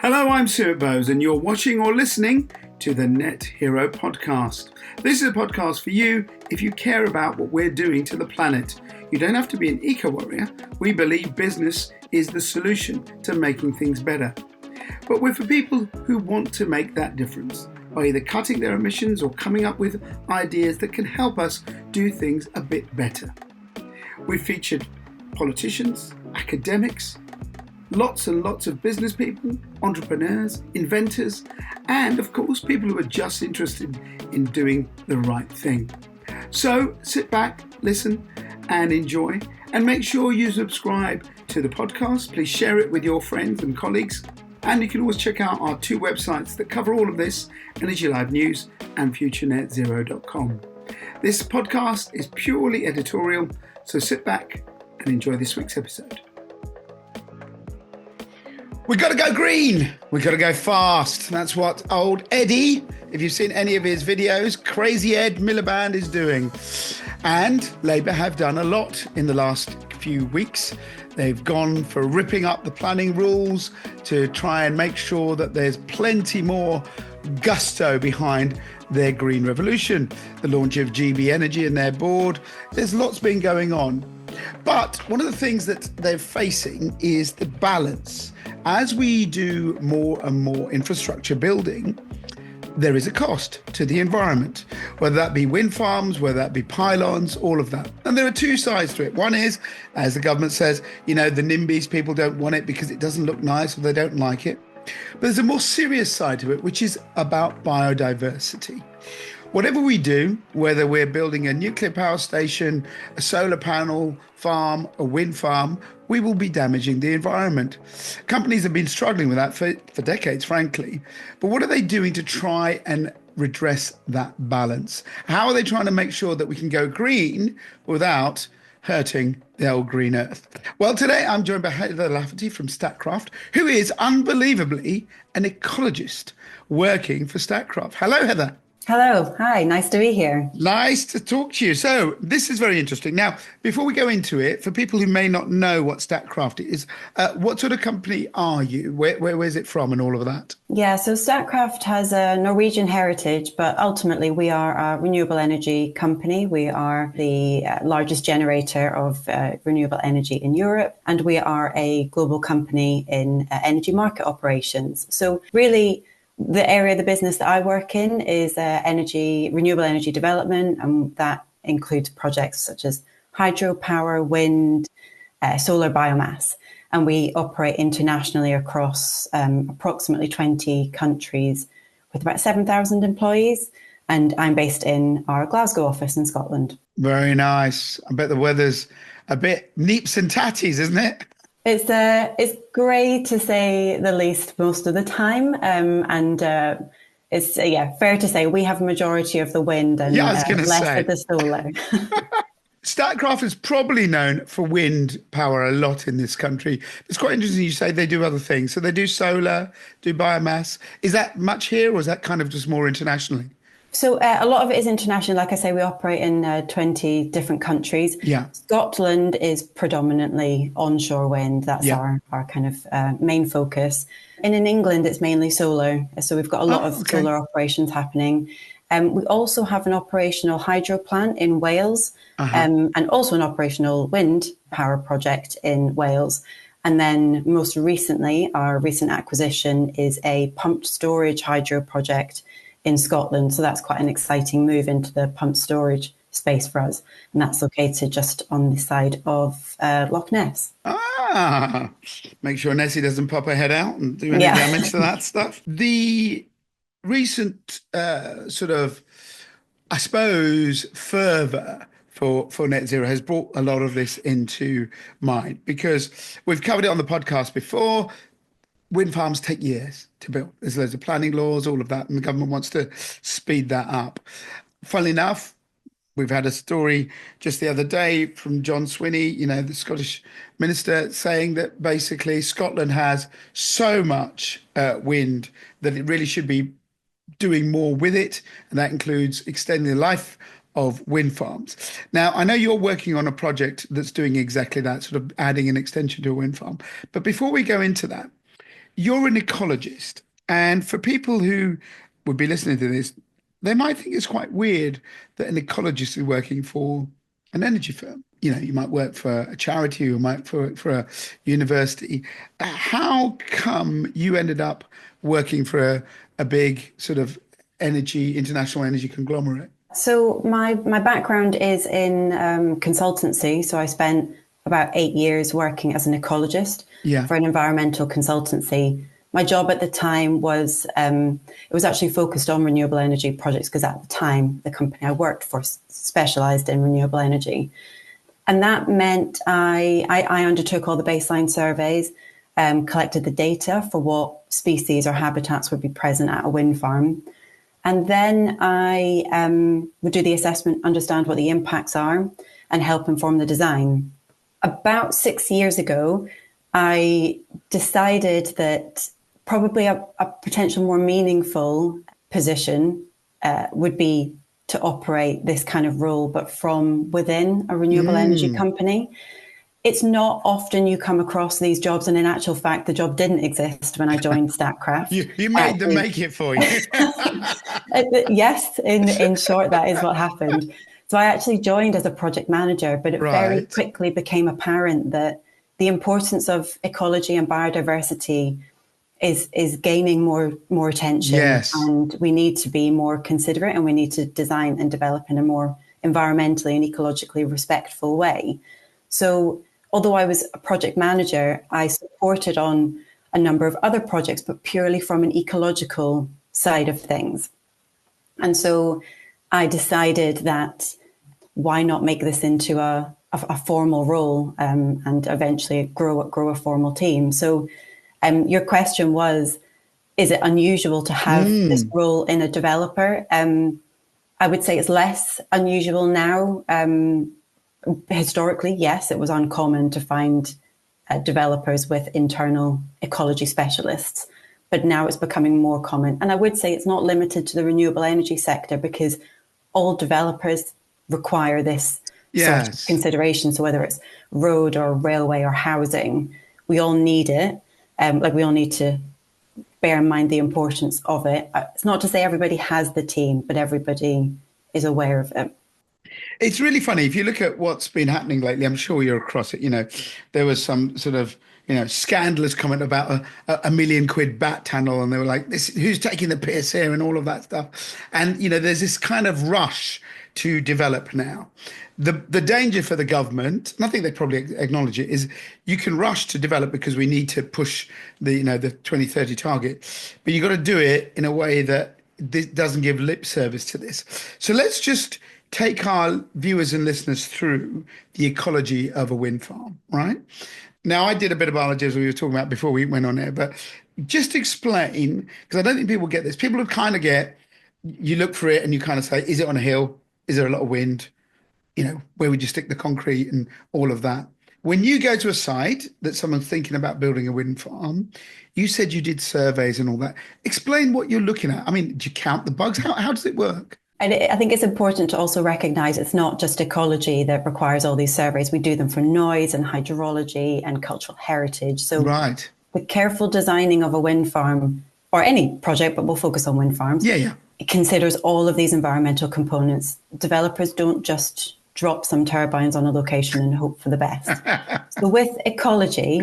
Hello, I'm Stuart Bowes, and you're watching or listening to the Net Hero podcast. This is a podcast for you if you care about what we're doing to the planet. You don't have to be an eco-warrior. We believe business is the solution to making things better. But we're for people who want to make that difference by either cutting their emissions or coming up with ideas that can help us do things a bit better. We've featured politicians, academics, lots and lots of business people, entrepreneurs, inventors, and of course people who are just interested in doing the right thing. So sit back, listen and enjoy, and make sure you subscribe to the podcast. Please share it with your friends and colleagues, and you can always check out our two websites that cover all of this, Energy Live News and futurenetzero.com. This podcast is purely editorial, so sit back and enjoy this week's episode. We've got to go green. We've got to go fast. That's what old Eddie, if you've seen any of his videos, Crazy Ed Miliband is doing. And Labour have done a lot in the last few weeks. They've gone for ripping up the planning rules to try and make sure that there's plenty more gusto behind their green revolution. The launch of GB Energy and their board. There's lots been going on. But one of the things that they're facing is the balance. As we do more and more infrastructure building, there is a cost to the environment, whether that be wind farms, whether that be pylons, all of that. And there are two sides to it. One is, as the government says, the NIMBYs, people don't want it because it doesn't look nice or they don't like it. But there's a more serious side to it, which is about biodiversity. Whatever we do, whether we're building a nuclear power station, a solar panel farm, a wind farm, we will be damaging the environment. Companies have been struggling with that for decades, frankly. But what are they doing to try and redress that balance? How are they trying to make sure that we can go green without hurting the old green earth? Well, today I'm joined by Heather Lafferty from Statkraft, who is unbelievably an ecologist working for Statkraft. Hello, Heather. Hello. Hi. Nice to be here. Nice to talk to you. So this is very interesting. Now, before we go into it, for people who may not know what Statkraft is, what sort of company are you? Where's it from and all of that? Yeah, so Statkraft has a Norwegian heritage, but ultimately we are a renewable energy company. We are the largest generator of renewable energy in Europe, and we are a global company in energy market operations. So really, the area of the business that I work in is renewable energy development, and that includes projects such as hydropower, wind, solar biomass. And we operate internationally across approximately 20 countries with about 7,000 employees. And I'm based in our Glasgow office in Scotland. Very nice. I bet the weather's a bit neeps and tatties, isn't it? It's grey to say the least most of the time, and it's fair to say we have a majority of the wind and less of the solar. Statkraft is probably known for wind power a lot in this country. It's quite interesting you say they do other things. So they do solar, do biomass. Is that much here, or is that kind of just more internationally? So a lot of it is international. Like I say, we operate in 20 different countries. Yeah. Scotland is predominantly onshore wind. That's our kind of main focus. And in England, it's mainly solar. So we've got a lot of solar operations happening. We also have an operational hydro plant in Wales, and also an operational wind power project in Wales. And then most recently, our recent acquisition is a pumped storage hydro project in Scotland. So that's quite an exciting move into the pumped storage space for us. And that's located just on the side of Loch Ness. Make sure Nessie doesn't pop her head out and do any damage to that stuff. The recent fervour for net zero has brought a lot of this into mind, because we've covered it on the podcast before. Wind farms take years to build. There's loads of planning laws, all of that, and the government wants to speed that up. Funnily enough, we've had a story just the other day from John Swinney, the Scottish minister, saying that basically Scotland has so much wind that it really should be doing more with it, and that includes extending the life of wind farms. Now, I know you're working on a project that's doing exactly that, sort of adding an extension to a wind farm. But before we go into that, you're an ecologist, and for people who would be listening to this, they might think it's quite weird that an ecologist is working for an energy firm. You know, you might work for a charity, you might work for a university. How come you ended up working for a big sort of international energy conglomerate? So my background is in consultancy. So I spent about 8 years working as an ecologist Yeah. for an environmental consultancy. My job at the time was it was actually focused on renewable energy projects because at the time the company I worked for specialised in renewable energy, and that meant I undertook all the baseline surveys, collected the data for what species or habitats would be present at a wind farm. And then I would do the assessment, understand what the impacts are, and help inform the design. About 6 years ago, I decided that probably a potential more meaningful position would be to operate this kind of role, but from within a renewable energy company. It's not often you come across these jobs, and in actual fact, the job didn't exist when I joined Statkraft. You made them make it for you. Yes, in short, that is what happened. So I actually joined as a project manager, but it very Right. quickly became apparent that the importance of ecology and biodiversity is gaining more attention, Yes. and we need to be more considerate, and we need to design and develop in a more environmentally and ecologically respectful way. So although I was a project manager, I supported on a number of other projects, but purely from an ecological side of things. And so I decided that why not make this into a formal role, and eventually grow a formal team. So your question was, is it unusual to have this role in a developer? I would say it's less unusual now. Historically, yes, it was uncommon to find developers with internal ecology specialists, but now it's becoming more common. And I would say it's not limited to the renewable energy sector, because all developers require this sort of Yes. consideration. So whether it's road or railway or housing, we all need it. We all need to bear in mind the importance of it. It's not to say everybody has the team, but everybody is aware of it. It's really funny. If you look at what's been happening lately, I'm sure you're across it. You know, there was some sort of, scandalous comment about a million quid bat tunnel, and they were like, "This, who's taking the piss here?" and all of that stuff. And there's this kind of rush to develop now. The danger for the government, and I think they probably acknowledge it, is you can rush to develop because we need to push the 2030 target, but you got to do it in a way that this doesn't give lip service to this. So let's just take our viewers and listeners through the ecology of a wind farm, right? Now, I did a bit of biology, as we were talking about before we went on air, but just explain, because I don't think people get this. People would kind of get, you look for it and you kind of say, is it on a hill? Is there a lot of wind? Where would you stick the concrete and all of that? When you go to a site that someone's thinking about building a wind farm, you said you did surveys and all that. Explain what you're looking at. I mean, do you count the bugs? How does it work? And I think it's important to also recognise it's not just ecology that requires all these surveys. We do them for noise and hydrology and cultural heritage. So Right. the careful designing of a wind farm, or any project, but we'll focus on wind farms, Yeah. it considers all of these environmental components. Developers don't just drop some turbines on a location and hope for the best. So with ecology,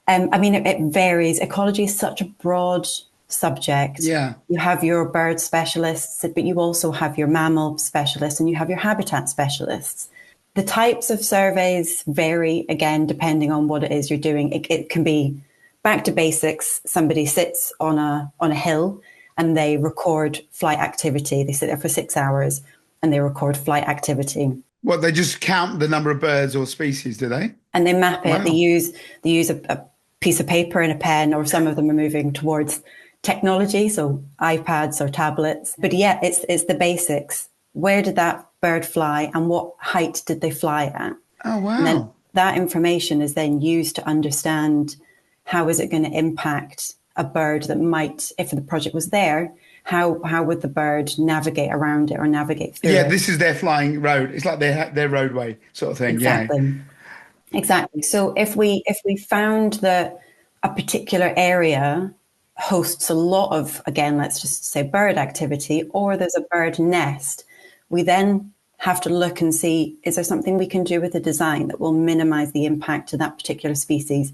it varies. Ecology is such a broad subject. Yeah. You have your bird specialists, but you also have your mammal specialists, and you have your habitat specialists. The types of surveys vary, again, depending on what it is you're doing. It can be back to basics. Somebody sits on a hill and they record flight activity. They sit there for 6 hours and they record flight activity. What, they just count the number of birds or species, do they? And they map it. Wow. They use a piece of paper and a pen, or some of them are moving towards technology, so iPads or tablets. But yeah, it's the basics. Where did that bird fly, and what height did they fly at? Oh, wow. And then that information is then used to understand how is it going to impact a bird that might, if the project was there, how would the bird navigate around it or navigate through it? This is their flying road. It's like their roadway sort of thing. Exactly. Yeah. Exactly. So if we found that a particular area hosts a lot of, again, let's just say bird activity, or there's a bird nest, we then have to look and see, is there something we can do with the design that will minimize the impact to that particular species?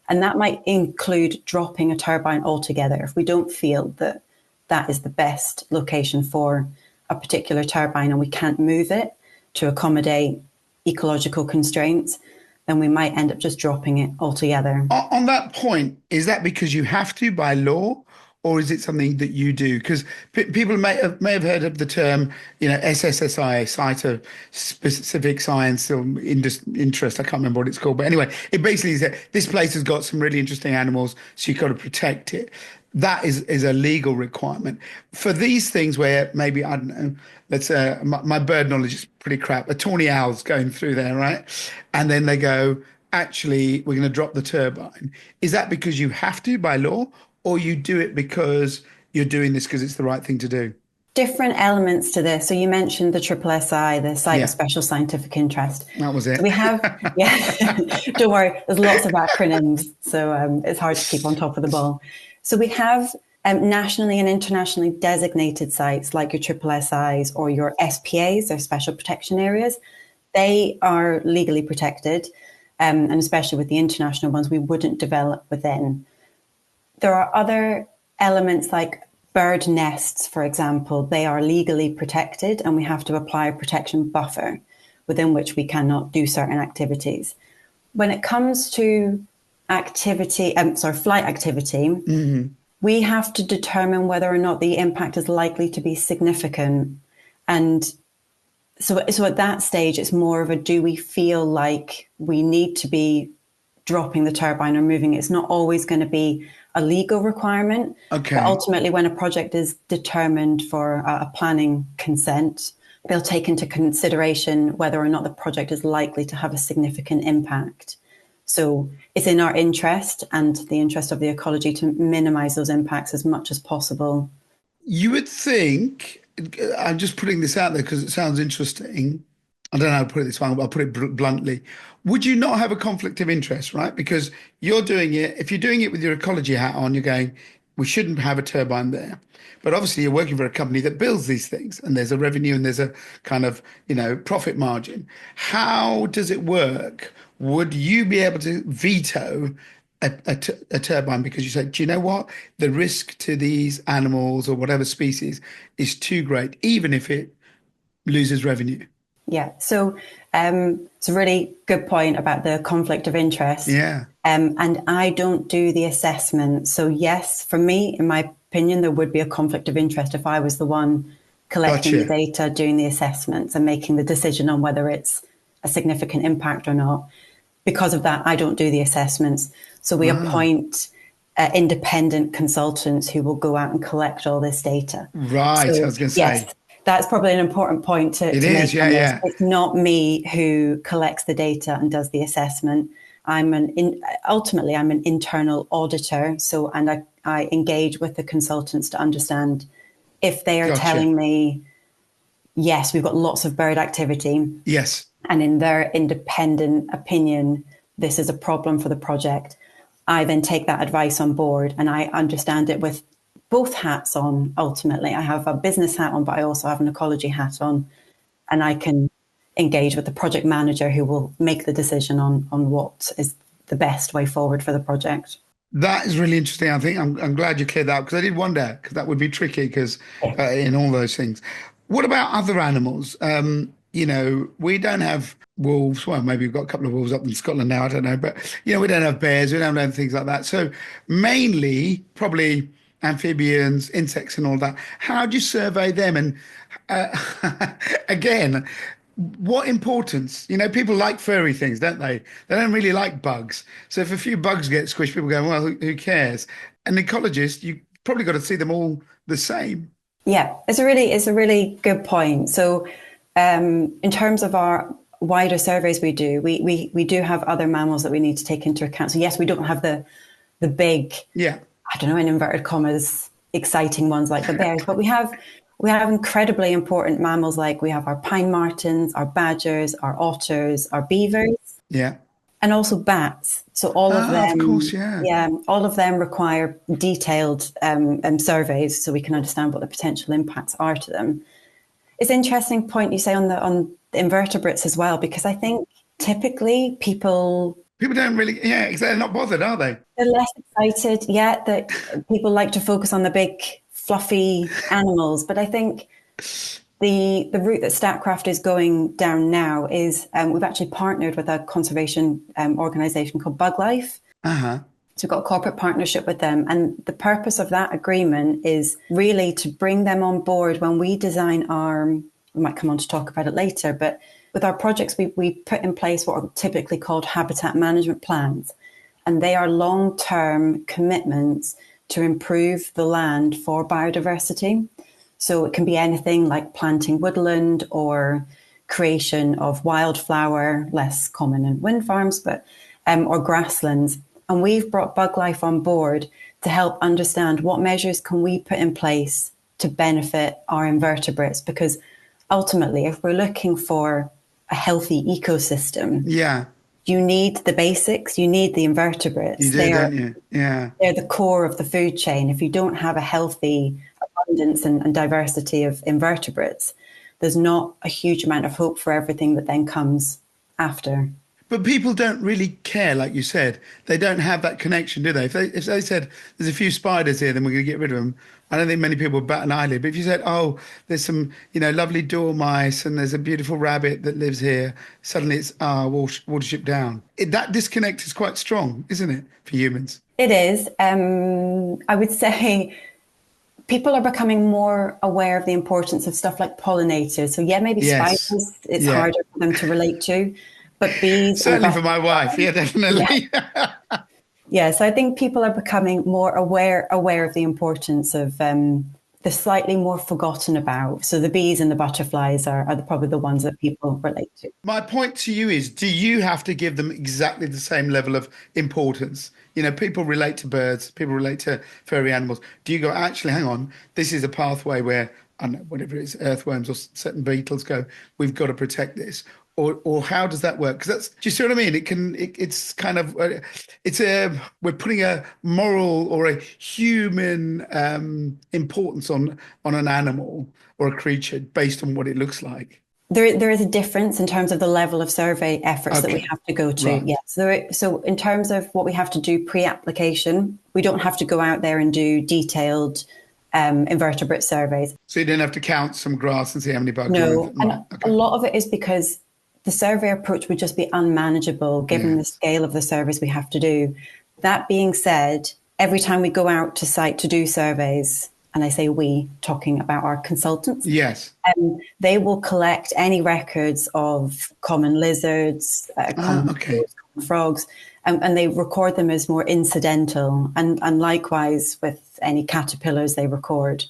And that might include dropping a turbine altogether if we don't feel that that is the best location for a particular turbine and we can't move it to accommodate ecological constraints, then we might end up just dropping it altogether. On that point, is that because you have to by law, or is it something that you do? Because people may have heard of the term, SSSI, Site of Specific Science or Interest. I can't remember what it's called, but anyway, it basically is that this place has got some really interesting animals, so you've got to protect it. That is a legal requirement. For these things where maybe, I don't know, my bird knowledge is pretty crap. A tawny owl's going through there, right? And then they go, actually, we're going to drop the turbine. Is that because you have to by law, or you do it because you're doing this because it's the right thing to do? Different elements to this. So you mentioned the SSSI, the Site Yeah. of Special Scientific Interest. That was it. So we have, yeah, don't worry, there's lots of acronyms, so it's hard to keep on top of the ball. So we have nationally and internationally designated sites like your SSSIs or your SPAs, or Special Protection Areas. They are legally protected, and especially with the international ones, we wouldn't develop within. There are other elements like bird nests, for example. They are legally protected and we have to apply a protection buffer within which we cannot do certain activities. When it comes to flight activity, we have to determine whether or not the impact is likely to be significant. And so at that stage, it's more of a, do we feel like we need to be dropping the turbine or moving it? It's not always going to be a legal requirement. Okay. But ultimately, when a project is determined for a planning consent, they'll take into consideration whether or not the project is likely to have a significant impact. So it's in our interest and the interest of the ecology to minimize those impacts as much as possible. You would think, I'm just putting this out there because it sounds interesting. I don't know how to put it this way, but I'll put it bluntly. Would you not have a conflict of interest, right? Because you're doing it, if you're doing it with your ecology hat on, you're going, we shouldn't have a turbine there. But obviously you're working for a company that builds these things and there's a revenue and there's a kind of, profit margin. How does it work? Would you be able to veto a turbine because you said, do you know what? The risk to these animals or whatever species is too great, even if it loses revenue? Yeah, so it's a really good point about the conflict of interest. Yeah. And I don't do the assessment. So yes, for me, in my opinion, there would be a conflict of interest if I was the one collecting the data, doing the assessments and making the decision on whether it's a significant impact or not. Because of that, I don't do the assessments. So we appoint independent consultants who will go out and collect all this data. Right, So, I was going to say. yes, that's probably an important point to It make. is, yeah, yeah. It's not me who collects the data and does the assessment. Ultimately, I'm an internal auditor. So, and I engage with the consultants to understand if they are telling me, yes, we've got lots of bird activity. Yes. And in their independent opinion, this is a problem for the project. I then take that advice on board and I understand it with both hats on. Ultimately, I have a business hat on, but I also have an ecology hat on, and I can engage with the project manager who will make the decision on what is the best way forward for the project. That is really interesting. I think I'm glad you cleared that up because I did wonder because that would be tricky because in all those things. What about other animals? We don't have wolves. Well, maybe we've got a couple of wolves up in Scotland now. I don't know. But, we don't have bears. We don't have things like that. So mainly probably amphibians, insects and all that. How do you survey them? And again, what importance? People like furry things, don't they? They don't really like bugs. So if a few bugs get squished, people go, well, who cares? An ecologist, you probably got to see them all the same. Yeah, it's a really good point. So in terms of our wider surveys we do, we do have other mammals that we need to take into account. So yes, we don't have the big, I don't know, in inverted commas, exciting ones like the bears, but we have incredibly important mammals like we have our pine martens, our badgers, our otters, our beavers. Yeah. And also bats. So all of Of course, them, yeah. yeah, all of them require detailed surveys so we can understand what the potential impacts are to them. It's an interesting point you say on the invertebrates as well, because I think typically People don't really, yeah, exactly. They're not bothered, are they? they're less excited yet, that people like to focus on the big fluffy animals. But I think the route that Statcraft is going down now is we've actually partnered with a conservation organisation called BugLife. Uh-huh. So we've got a corporate partnership with them. And the purpose of that agreement is really to bring them on board when we design we might come on to talk about it later, but with our projects, we put in place what are typically called habitat management plans. And they are long-term commitments to improve the land for biodiversity. So it can be anything like planting woodland or creation of wildflower, less common in wind farms, but or grasslands. And we've brought BugLife on board to help understand what measures can we put in place to benefit our invertebrates. Because ultimately, if we're looking for a healthy ecosystem, Yeah. you need the basics, you need the invertebrates. You do, don't you? Yeah. They're the core of the food chain. If you don't have a healthy abundance and diversity of invertebrates, there's not a huge amount of hope for everything that then comes after. But people don't really care, like you said. They don't have that connection, do they? If they said, there's a few spiders here, then we're going to get rid of them. I don't think many people would bat an eyelid. But if you said, oh, there's some, lovely dormice and there's a beautiful rabbit that lives here, suddenly it's, Watership Down. That disconnect is quite strong, isn't it, for humans? It is. I would say people are becoming more aware of the importance of stuff like pollinators. So yeah, maybe Yes. spiders, it's Yeah. harder for them to relate to. But bees, certainly for my wife, yeah, definitely. Yeah, so I think people are becoming more aware of the importance of the slightly more forgotten about. So the bees and the butterflies are probably the ones that people relate to. My point to you is, do you have to give them exactly the same level of importance? People relate to birds, people relate to furry animals. Do you go, actually, hang on, this is a pathway where, I don't know, whatever it is, earthworms or certain beetles go, we've got to protect this. Or how does that work? Because do you see what I mean? It's kind of, we're putting a moral or a human importance on an animal or a creature based on what it looks like. There is a difference in terms of the level of survey efforts that we have to go to. Right. Yes. So in terms of what we have to do pre-application, we don't have to go out there and do detailed invertebrate surveys. So you don't have to count some grass and see how many bugs. No, and a lot of it is because the survey approach would just be unmanageable given the scale of the surveys we have to do. That being said, every time we go out to site to do surveys, and I say we, talking about our consultants, yes, they will collect any records of common lizards, common frogs, and they record them as more incidental. And likewise with any caterpillars they record,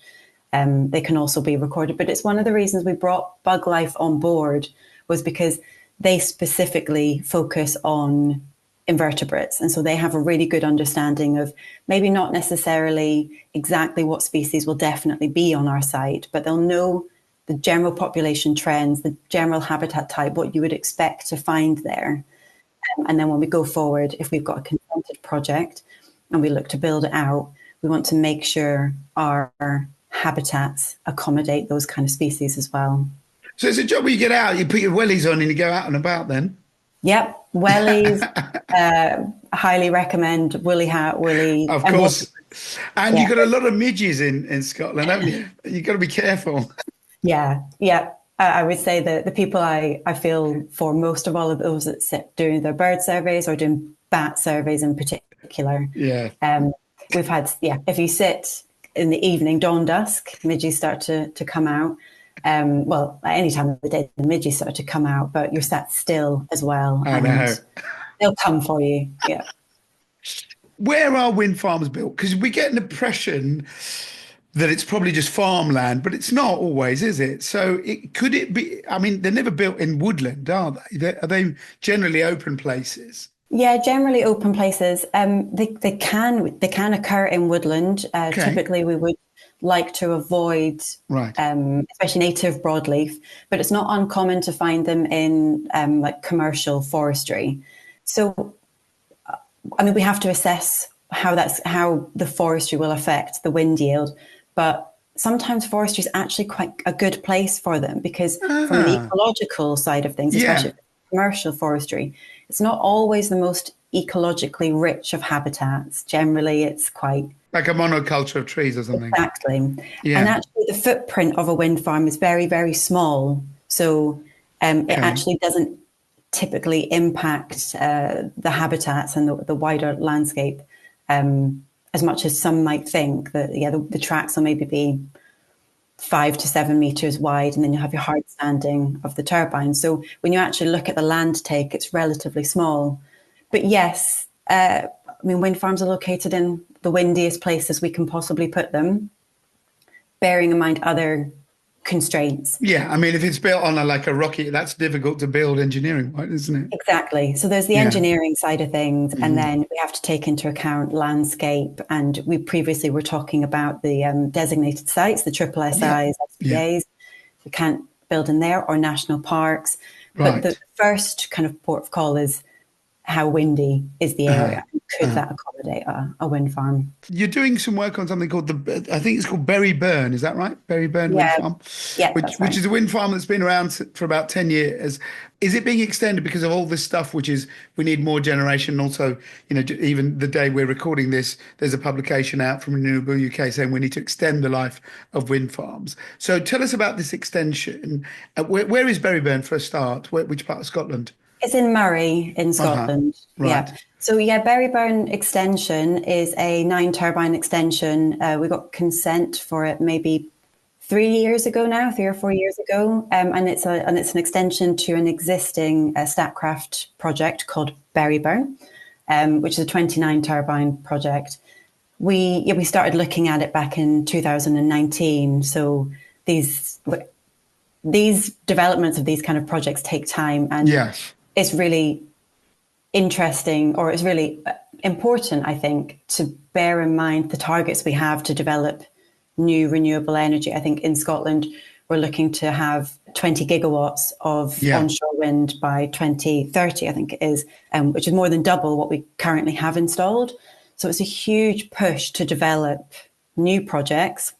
they can also be recorded. But it's one of the reasons we brought BugLife on board, was because they specifically focus on invertebrates. And so they have a really good understanding of maybe not necessarily exactly what species will definitely be on our site, but they'll know the general population trends, the general habitat type, what you would expect to find there. And then when we go forward, if we've got a consented project and we look to build it out, we want to make sure our habitats accommodate those kind of species as well. So it's a job where you get out, you put your wellies on and you go out and about then? Yep. Wellies, highly recommend woolly hat, woolly. Of course. And you've got a lot of midges in Scotland, haven't you? You've got to be careful. Yeah. I would say that the people I feel for most of all of those that sit doing their bird surveys or doing bat surveys in particular. Yeah. We've had, if you sit in the evening, dawn dusk, midges start to come out. Well, at any time of the day, the midges start to come out, but you're sat still as well. I know. They'll come for you. Yeah. Where are wind farms built? Because we get an impression that it's probably just farmland, but it's not always, is it? So could it be? I mean, they're never built in woodland, are they? Are they generally open places? Yeah, generally open places. They can occur in woodland. Typically, we would like to avoid, especially native broadleaf, but it's not uncommon to find them in like commercial forestry. So, I mean, we have to assess how the forestry will affect the wind yield, but sometimes forestry is actually quite a good place for them, because from an Ah, ecological side of things, especially yeah, if it's commercial forestry, it's not always the most ecologically rich of habitats. Generally, it's quite. like a monoculture of trees or something. Exactly. And Yeah. actually, the footprint of a wind farm is very, very small. So it Okay. actually doesn't typically impact the habitats and the wider landscape as much as some might think. That, yeah, the tracks will maybe be 5 to 7 meters wide, and then you have your hard standing of the turbine. So when you actually look at the land take, it's relatively small. But yes, I mean, wind farms are located in the windiest places we can possibly put them, bearing in mind other constraints. Yeah. I mean, if it's built on like a rocky, that's difficult to build engineering, right, isn't it? Exactly. So there's the Yeah. engineering side of things, and Mhm. then we have to take into account landscape. And we previously were talking about the designated sites, the triple Yeah. SIs, Yeah. SPAs. We can't build in there, or national parks. But the Right. first kind of port of call is how windy is the Uh-huh. area? Could Uh-huh. that accommodate a wind farm? You're doing some work on something called I think it's called Berry Burn. Is that right? Berry Burn Wind Yeah, Farm, yeah, which that's right. is a wind farm that's been around for about 10 years. Is it being extended because of all this stuff, which is we need more generation? Also, even the day we're recording this, there's a publication out from Renewable UK saying we need to extend the life of wind farms. So tell us about this extension. Where is Berry Burn for a start? Which part of Scotland? It's in Murray in Uh-huh. Scotland. Yeah. Right. So yeah, Berryburn extension is a 9 turbine extension. We got consent for it maybe 3 years ago now, 3 or 4 years ago, and it's an extension to an existing Statkraft project called Berryburn, which is a 29 turbine project. We started looking at it back in 2019. So these developments of these kind of projects take time, and Yes. it's really interesting, or it's really important, I think, to bear in mind the targets we have to develop new renewable energy. I think in Scotland, we're looking to have 20 gigawatts of Yeah. onshore wind by 2030, I think it is, which is more than double what we currently have installed. So it's a huge push to develop new projects.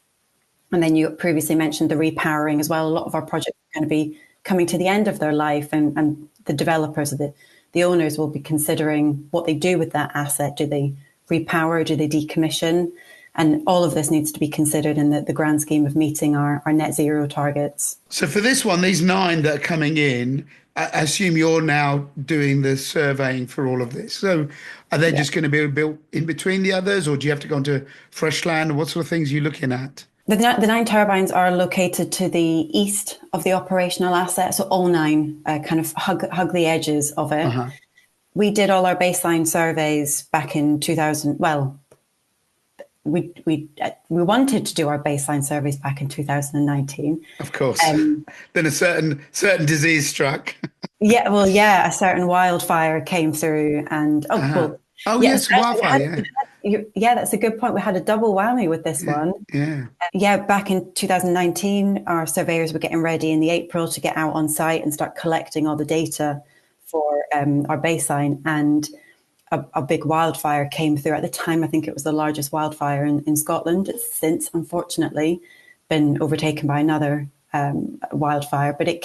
And then you previously mentioned the repowering as well. A lot of our projects are going to be coming to the end of their life, and the developers, or the owners, will be considering what they do with that asset. Do they repower? Do they decommission? And all of this needs to be considered in the grand scheme of meeting our net zero targets. So for this one, these nine that are coming in, I assume you're now doing the surveying for all of this. So are they Yeah. just going to be built in between the others, or do you have to go onto fresh land? What sort of things are you looking at? The 9 turbines are located to the east of the operational asset, so all nine kind of hug the edges of it. Uh-huh. We did all our baseline surveys back in 2000. Well, we wanted to do our baseline surveys back in 2019. Of course. Um, Then a certain disease struck. yeah, well, yeah, a certain wildfire came through, and Uh-huh. Oh yeah, so yes, actually wildfire. Yeah. yeah, that's a good point. We had a double whammy with this Yeah. one. Yeah. Yeah, back in 2019, our surveyors were getting ready in the April to get out on site and start collecting all the data for our baseline, and a big wildfire came through. At the time, I think it was the largest wildfire in Scotland. It's since, unfortunately, been overtaken by another wildfire, but it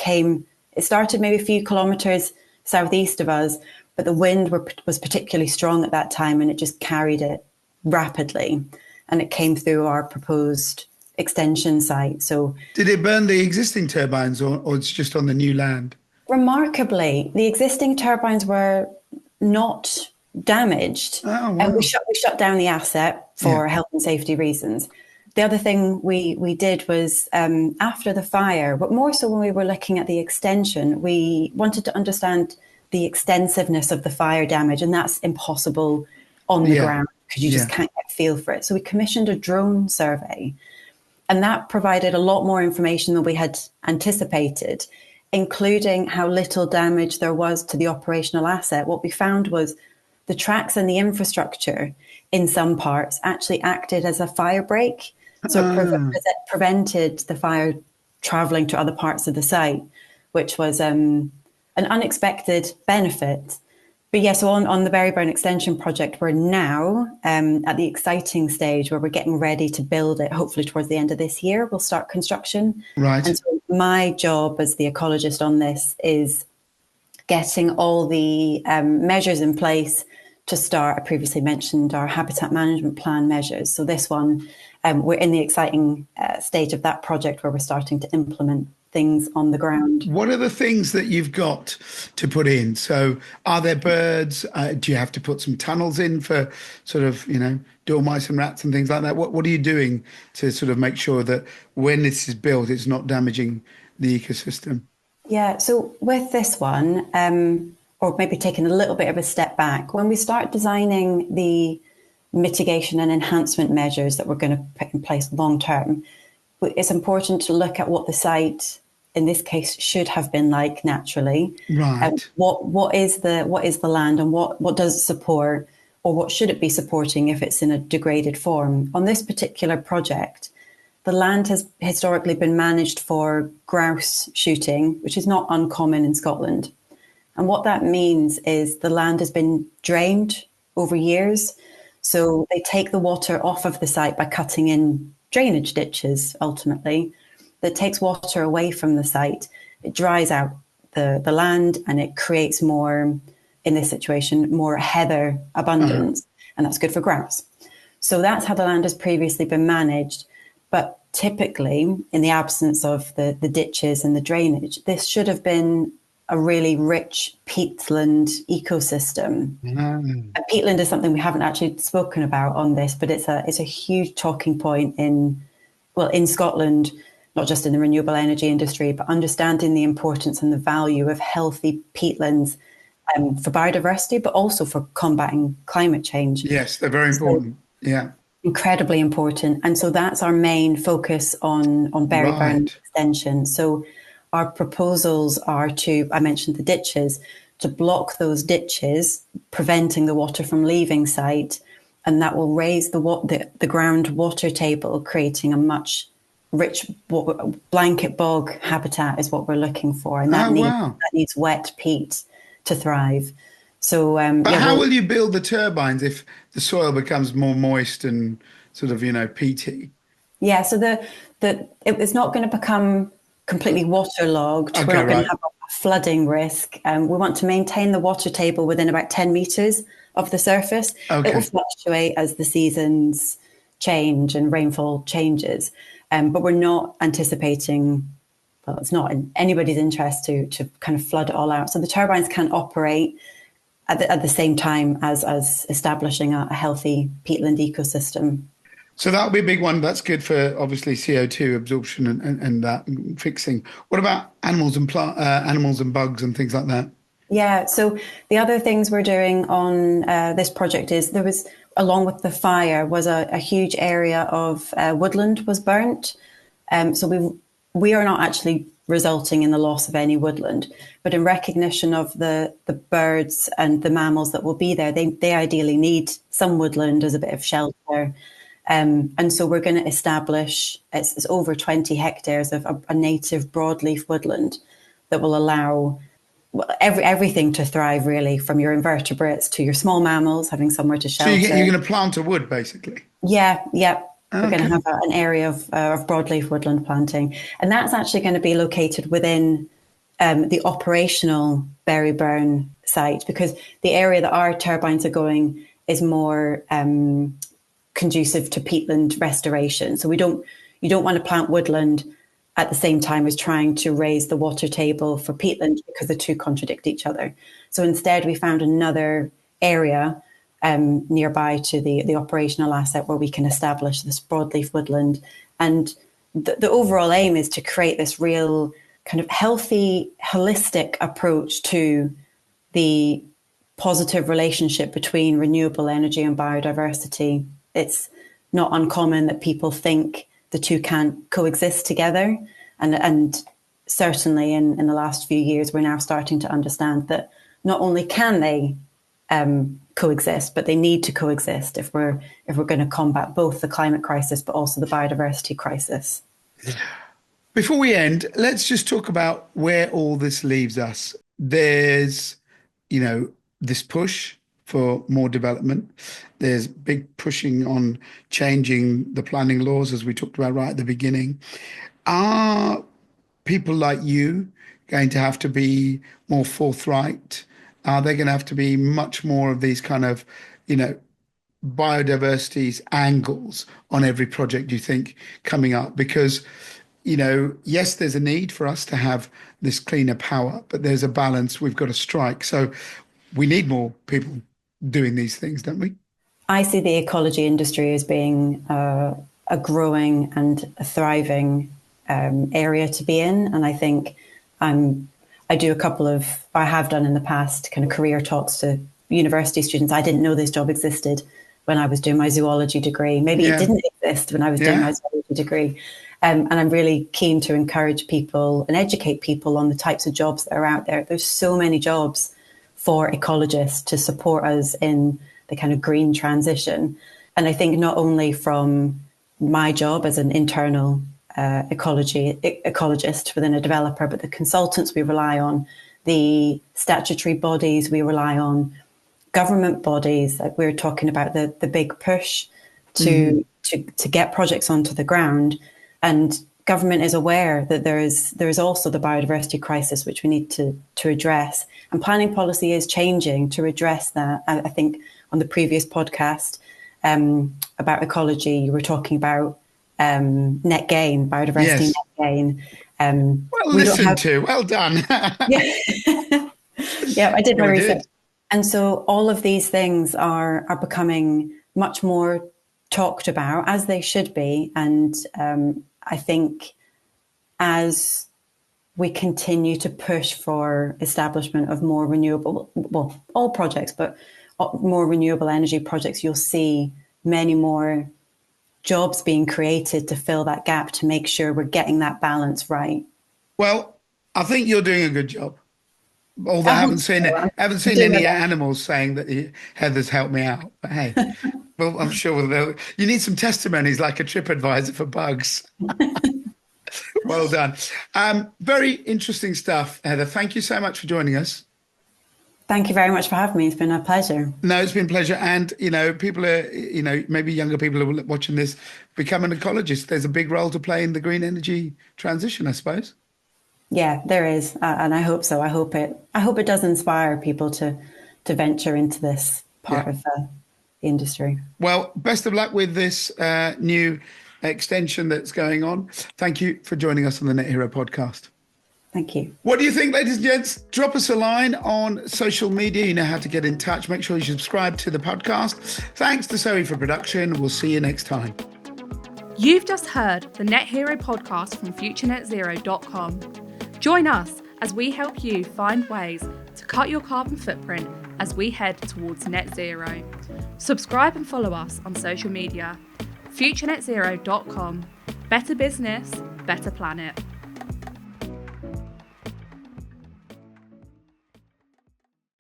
started maybe a few kilometres southeast of us, but the wind was particularly strong at that time, and it just carried it rapidly, and it came through our proposed extension site. So Did it burn the existing turbines, or it's just on the new land? remarkably, the existing turbines were not damaged, Oh and we wow. shut down the asset Yeah. for health and safety reasons. The other thing we did was after the fire, but more so when we were looking at the extension, we wanted to understand the extensiveness of the fire damage, and that's impossible on the Yeah. ground because you just Yeah. can't get a feel for it. So we commissioned a drone survey, and that provided a lot more information than we had anticipated, including how little damage there was to the operational asset. What we found was the tracks and the infrastructure in some parts actually acted as a fire break. So Ah. it prevented the fire traveling to other parts of the site, which was an unexpected benefit. But yeah, so on the Berryburn Extension project, we're now at the exciting stage where we're getting ready to build it. Hopefully, towards the end of this year, we'll start construction. Right. And so, my job as the ecologist on this is getting all the measures in place to start. I previously mentioned our habitat management plan measures. So, this one, we're in the exciting stage of that project where we're starting to implement things on the ground. What are the things that you've got to put in? So, are there birds? Do you have to put some tunnels in for sort of, dormice and rats and things like that? What are you doing to sort of make sure that when this is built, it's not damaging the ecosystem? Yeah, so with this one, or maybe taking a little bit of a step back, when we start designing the mitigation and enhancement measures that we're going to put in place long term, it's important to look at what the site, in this case, should have been like naturally. Right. What is the land, and what does it support, or what should it be supporting if it's in a degraded form? On this particular project, the land has historically been managed for grouse shooting, which is not uncommon in Scotland. And what that means is the land has been drained over years. So they take the water off of the site by cutting in drainage ditches, ultimately, that takes water away from the site. It dries out the land, and it creates more, in this situation, more heather Uh-huh. abundance. And that's good for grouse. So that's how the land has previously been managed. But typically, in the absence of the ditches and the drainage, this should have been a really rich peatland ecosystem. Mm. And peatland is something we haven't actually spoken about on this, but it's a huge talking point in Scotland, not just in the renewable energy industry, but understanding the importance and the value of healthy peatlands for biodiversity, but also for combating climate change. Yes, they're very So important. Yeah. incredibly important. And so that's our main focus on Berryburn Right. extension. So our proposals are to, I mentioned the ditches, to block those ditches, preventing the water from leaving site, and that will raise the ground water table, creating a much rich blanket bog habitat is what we're looking for, and that Oh, needs wow. that needs wet peat to thrive. So But yeah, how we'll will you build the turbines if the soil becomes more moist and sort of, peaty? Yeah, so it's not going to become completely waterlogged. We're Okay, not going to right. have a flooding risk. We want to maintain the water table within about 10 meters of the surface. It will Okay. fluctuate as the seasons change and rainfall changes. But we're not anticipating, well, it's not in anybody's interest to kind of flood it all out. So the turbines can operate at the same time as establishing a healthy peatland ecosystem. So that'll be a big one. That's good for obviously CO2 absorption and that and fixing. What about animals and bugs and things like that? Yeah, so the other things we're doing on this project is there was, along with the fire, was a huge area of woodland was burnt. So we are not actually resulting in the loss of any woodland, but in recognition of the birds and the mammals that will be there, they ideally need some woodland as a bit of shelter. And so we're going to establish, it's over 20 hectares of a native broadleaf woodland that will allow everything to thrive, really, from your invertebrates to your small mammals having somewhere to So shelter. you're going to plant a wood basically. Yeah, yeah. We're going to Okay. have an area of broadleaf woodland planting. And that's actually going to be located within the operational Berryburn site, because the area that our turbines are going is more conducive to peatland restoration. So you don't want to plant woodland at the same time as trying to raise the water table for peatland, because the two contradict each other. So instead, we found another area nearby to the operational asset where we can establish this broadleaf woodland. And the overall aim is to create this real kind of healthy, holistic approach to the positive relationship between renewable energy and biodiversity. It's not uncommon that people think the two can't coexist together. And certainly in the last few years, we're now starting to understand that not only can they coexist, but they need to coexist if we're going to combat both the climate crisis, but also the biodiversity crisis. Before we end, let's just talk about where all this leaves us. There's, you know, this push for more development. There's big pushing on changing the planning laws, as we talked about right at the beginning. Are people like you going to have to be more forthright? Are they going to have to be much more of these kind of, you know, biodiversity's angles on every project, you think, coming up? Because, yes, there's a need for us to have this cleaner power, but there's a balance we've got to strike. So we need more people doing these things, don't we? I see the ecology industry as being a growing and a thriving area to be in. And I think I have done in the past kind of career talks to university students. I didn't know this job existed when I was doing my zoology degree. Maybe it didn't exist when I was doing my zoology degree. And I'm really keen to encourage people and educate people on the types of jobs that are out there. There's so many jobs for ecologists to support us in the kind of green transition. And I think not only from my job as an internal ecologist within a developer, but the consultants we rely on, the statutory bodies we rely on, government bodies, like we're talking about the big push to get projects onto the ground. And government is aware that there is also the biodiversity crisis, which we need to address. And planning policy is changing to address that. I think on the previous podcast about ecology, you were talking about net gain, biodiversity net gain. Well done. Yeah, I did my research. And so all of these things are becoming much more talked about, as they should be. And I think as we continue to push for establishment of more renewable, well, all projects, but more renewable energy projects, you'll see many more jobs being created to fill that gap, to make sure we're getting that balance right. Well, I think you're doing a good job. Although I haven't seen any animals saying that Heather's helped me out. But hey, well, I'm sure you need some testimonies like a TripAdvisor for bugs. Well done. Very interesting stuff, Heather. Thank you so much for joining us. Thank you very much for having me. It's been a pleasure. No, it's been a pleasure. And, people are, maybe younger people are watching this, become an ecologist. There's a big role to play in the green energy transition, I suppose. Yeah, there is. And I hope so. I hope it does inspire people to venture into this part of the industry. Well, best of luck with this new extension that's going on. Thank you for joining us on the Net Hero podcast. Thank you. What do you think, ladies and gents? Drop us a line on social media. You know how to get in touch. Make sure you subscribe to the podcast. Thanks to Zoe for production. We'll see you next time. You've just heard the Net Hero podcast from futurenetzero.com. Join us as we help you find ways to cut your carbon footprint as we head towards net zero. Subscribe and follow us on social media. futurenetzero.com. Better business, better planet.